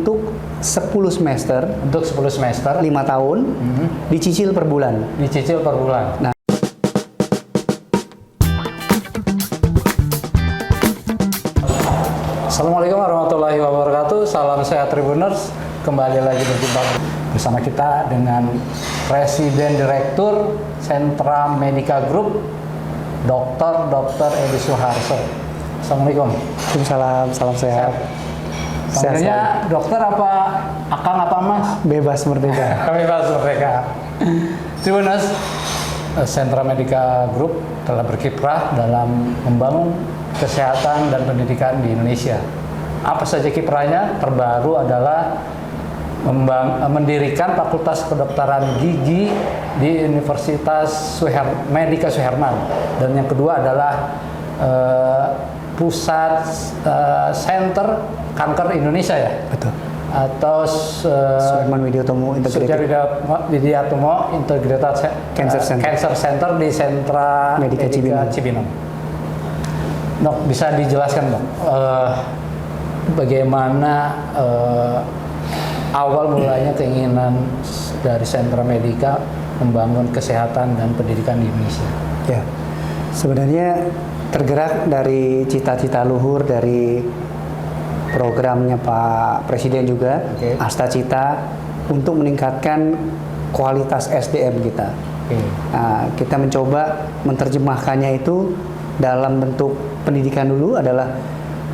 untuk 10 semester, Untuk 10 semester, 5 tahun, dicicil per bulan. dicicil per bulan. Nah, Assalamualaikum warahmatullahi wabarakatuh. Salam sehat Tribuners. Kembali lagi berjumpa bersama kita dengan Presiden Direktur Sentra Medica Group, Dr. Edi Suharso. Assalamualaikum. Waalaikumsalam, salam sehat. Sebenarnya dokter apa akang apa mas? Bebas merdeka. Kami bahas mereka. Tribuners, Sentra Medica Group telah berkiprah dalam membangun kesehatan dan pendidikan di Indonesia. Apa saja kiprahnya? Terbaru adalah mendirikan Fakultas Kedokteran Gigi di Universitas Medica Suherman, dan yang kedua adalah pusat center kanker Indonesia ya, Betul. atau Suherman Widiatomo Integrated Widiatomo Integrated Cancer Center di Sentra Medica Cibinong. Dok, bisa dijelaskan dok, bagaimana awal mulanya keinginan dari Sentra Medica membangun kesehatan dan pendidikan di Indonesia? Ya, sebenarnya tergerak dari cita-cita luhur dari programnya Pak Presiden juga, Oke. Asta Cita, untuk meningkatkan kualitas SDM kita. Oke. Nah, kita mencoba menerjemahkannya itu dalam bentuk pendidikan dulu adalah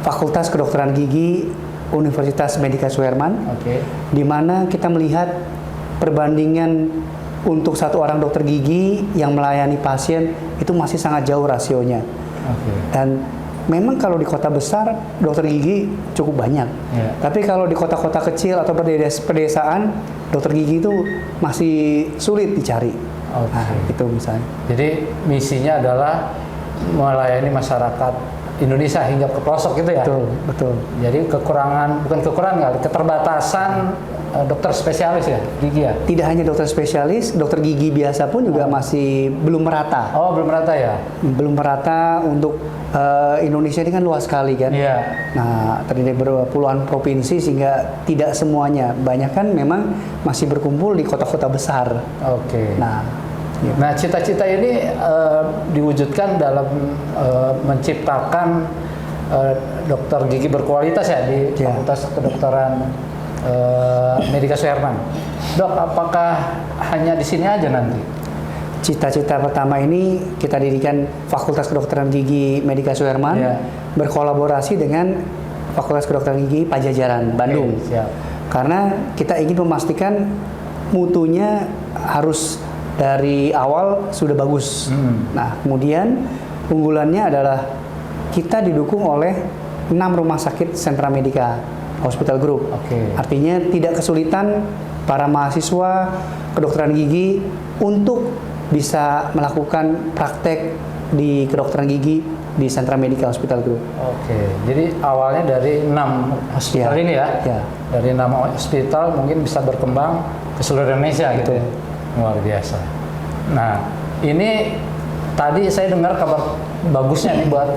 Fakultas Kedokteran Gigi Universitas Medica Suherman, Oke. di mana kita melihat perbandingan untuk satu orang dokter gigi yang melayani pasien itu masih sangat jauh rasionya. Oke. Dan memang kalau di kota besar dokter gigi cukup banyak, Ya. tapi kalau di kota-kota kecil atau pedesaan dokter gigi itu masih sulit dicari. Oke. Nah, itu misalnya. Jadi misinya adalah melayani masyarakat Indonesia hingga ke pelosok gitu ya. Betul, betul. Jadi bukan kekurangan, keterbatasan dokter spesialis ya, gigi ya. Tidak hanya dokter spesialis, dokter gigi biasa pun juga masih belum merata. Oh, belum rata ya? Belum merata untuk Indonesia ini kan luas sekali kan. Iya. Nah, terdiri dari puluhan provinsi sehingga tidak semuanya. Banyak kan memang masih berkumpul di kota-kota besar. Oke. Nah, gitu. Nah, cita-cita ini diwujudkan dalam menciptakan dokter gigi berkualitas ya di Ya. Fakultas Kedokteran Medica Suherman. Dok, apakah hanya di sini aja nanti? Cita-cita pertama ini kita dirikan Fakultas Kedokteran Gigi Medica Suherman Ya. berkolaborasi dengan Fakultas Kedokteran Gigi Pajajaran Bandung. Oke, siap. Karena kita ingin memastikan mutunya harus dari awal sudah bagus. Nah, kemudian unggulannya adalah kita didukung oleh 6 rumah sakit Sentra Medica Hospital Group. Oke. Artinya tidak kesulitan para mahasiswa kedokteran gigi untuk bisa melakukan praktek di kedokteran gigi di Sentra Medica Hospital Group. Oke, jadi awalnya dari 6 hospital Ya. ini ya. Ya. Dari 6 hospital mungkin bisa berkembang ke seluruh Indonesia gitu. Betul. Luar biasa. Nah, ini tadi saya dengar kabar bagusnya nih buat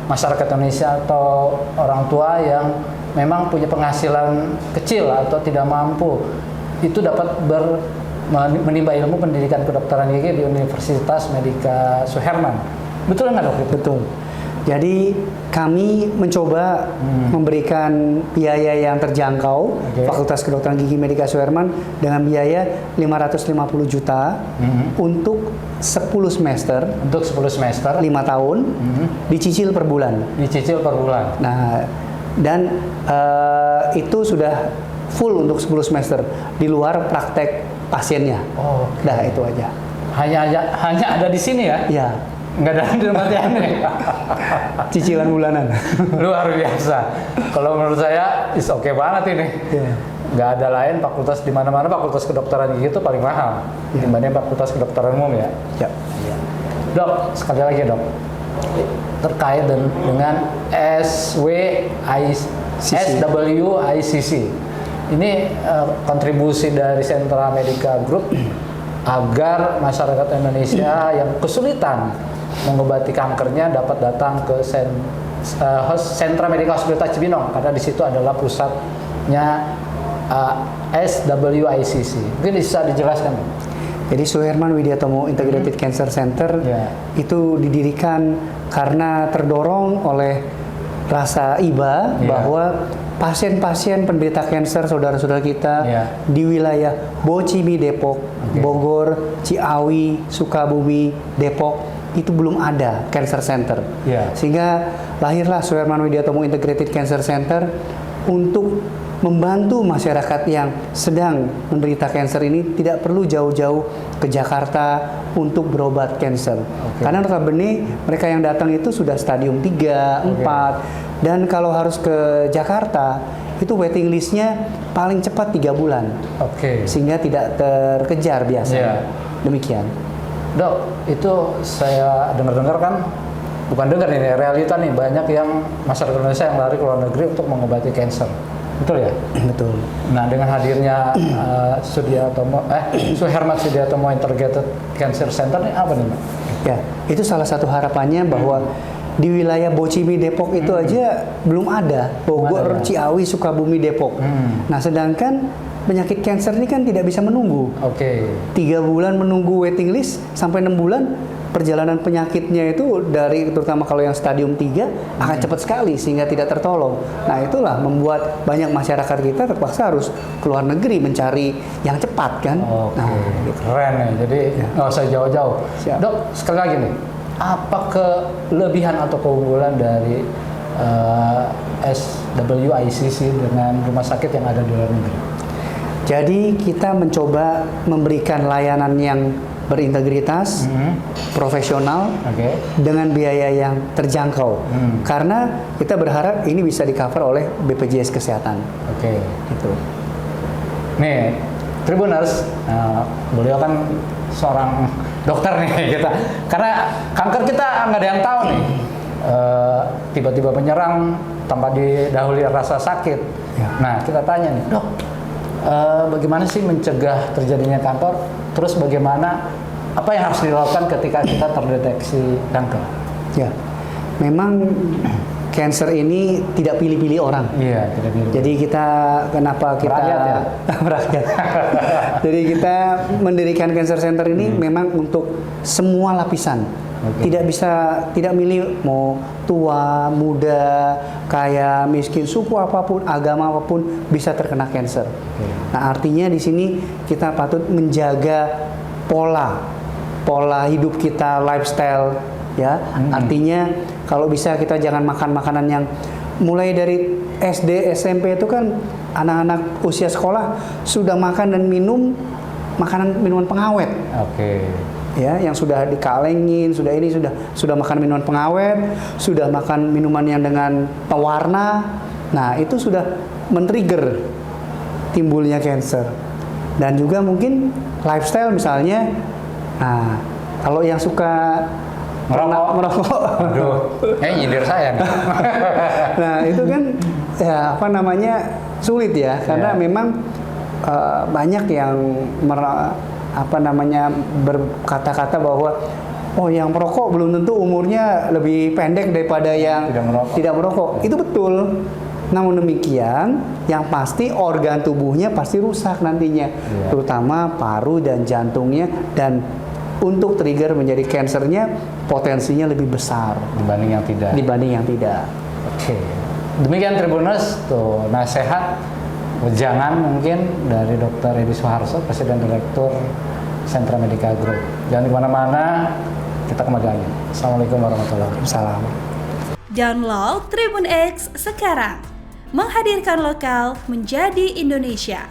masyarakat Indonesia atau orang tua yang memang punya penghasilan kecil atau tidak mampu, itu dapat menimba ilmu pendidikan kedokteran gigi di Universitas Medica Suherman. Betul nggak dok? Betul. Jadi kami mencoba memberikan biaya yang terjangkau. Oke. Fakultas Kedokteran Gigi Medica Suherman dengan biaya 550 juta untuk 10 semester, Untuk 10 semester 5 tahun, dicicil per bulan. dicicil per bulan. Nah, dan itu sudah full untuk 10 semester di luar praktek pasiennya. Oh, Nah, itu aja. hanya ada di sini ya? Ya, Nggak ada di tempat yang lain. cicilan bulanan. Luar biasa. Kalau menurut saya is oke banget ini. Ya. Nggak ada lain fakultas di mana-mana fakultas kedokteran gigi itu paling mahal dibanding fakultas kedokteran umum ya. Ya. Dok, sekali lagi dok, terkait dengan SWICC. Ini kontribusi dari Sentra Medica Group agar masyarakat Indonesia yang kesulitan mengobati kankernya dapat datang ke Sentra Medica Hospital Cibinong, karena di situ adalah pusat namanya SWICC. Mungkin bisa dijelaskan. Jadi Suherman Widiatomo Integrated Cancer Center itu didirikan karena terdorong oleh rasa iba bahwa pasien-pasien penderita kanker saudara-saudara kita di wilayah Bocimi Depok, Bogor, Ciawi, Sukabumi, Depok itu belum ada cancer center. Sehingga lahirlah Suherman Widiatomo Integrated Cancer Center untuk membantu masyarakat yang sedang menderita kanker ini tidak perlu jauh-jauh ke Jakarta untuk berobat kanker. Karena notabene mereka yang datang itu sudah stadium 3, 4 dan kalau harus ke Jakarta itu waiting listnya paling cepat 3 bulan. Sehingga tidak terkejar biasanya. Demikian. Dok, itu saya dengar-dengar kan, bukan dengar ini, realita nih, banyak yang masyarakat Indonesia yang lari ke luar negeri untuk mengobati kanker. Betul ya? Betul. Nah, dengan hadirnya Suherman Widiatomo Integrated Cancer Center ini apa nih, Pak? Ya, itu salah satu harapannya bahwa di wilayah Bocimi Depok itu aja belum ada, Bogor, Ciawi, Sukabumi, Depok. Nah, sedangkan penyakit kanker ini kan tidak bisa menunggu. 3 bulan menunggu waiting list sampai 6 bulan. Perjalanan penyakitnya itu dari terutama kalau yang stadium 3 akan cepat sekali sehingga tidak tertolong. Nah, itulah membuat banyak masyarakat kita terpaksa harus keluar negeri mencari yang cepat kan. Nah, gitu. Keren nih. Jadi nggak usah jauh-jauh. Dok, sekali lagi nih, apa kelebihan atau keunggulan dari SWICC dengan rumah sakit yang ada di luar negeri? Jadi kita mencoba memberikan layanan yang berintegritas, profesional, dengan biaya yang terjangkau. Karena kita berharap ini bisa di-cover oleh BPJS Kesehatan. Gitu. Nih, Tribuners, beliau kan seorang dokter nih kita. Karena kanker kita nggak ada yang tahu nih. Tiba-tiba menyerang tanpa didahului rasa sakit. Nah, kita tanya nih, Dok, bagaimana sih mencegah terjadinya kanker? Terus bagaimana, apa yang harus dilakukan ketika kita terdeteksi kanker? Ya, memang kanker ini tidak pilih-pilih orang. Tidak pilih. Jadi kenapa kita rakyat ya? Rakyat. Jadi kita mendirikan cancer center ini memang untuk semua lapisan. Tidak milih mau tua, muda, kaya, miskin, suku apapun, agama apapun bisa terkena kanker. Nah, artinya di sini kita patut menjaga pola hidup kita, lifestyle, ya. Artinya kalau bisa kita jangan makan makanan yang mulai dari SD, SMP itu kan anak-anak usia sekolah sudah makan dan minum minuman pengawet. Ya, yang sudah dikalengin, sudah makan minuman pengawet, sudah makan minuman yang dengan pewarna. Nah, itu sudah men-trigger timbulnya kanker. Dan juga mungkin lifestyle misalnya. Nah, kalau yang suka merokok. Aduh, nyindir saya nih. Nah, itu kan sulit ya, karena memang banyak yang berkata-kata bahwa yang merokok belum tentu umurnya lebih pendek daripada yang tidak merokok. Itu betul. Namun demikian, yang pasti organ tubuhnya pasti rusak nantinya, terutama paru dan jantungnya, dan untuk trigger menjadi kansernya potensinya lebih besar dibanding yang tidak. Demikian Tribuners, tuh nasihat jangan mungkin dari Dr. Edi Suharso, Presiden Direktur Sentra Medica Group. Jangan kemana-mana, kita kembali lagi. Assalamualaikum warahmatullahi wabarakatuh. Download Tribun X sekarang, menghadirkan lokal menjadi Indonesia.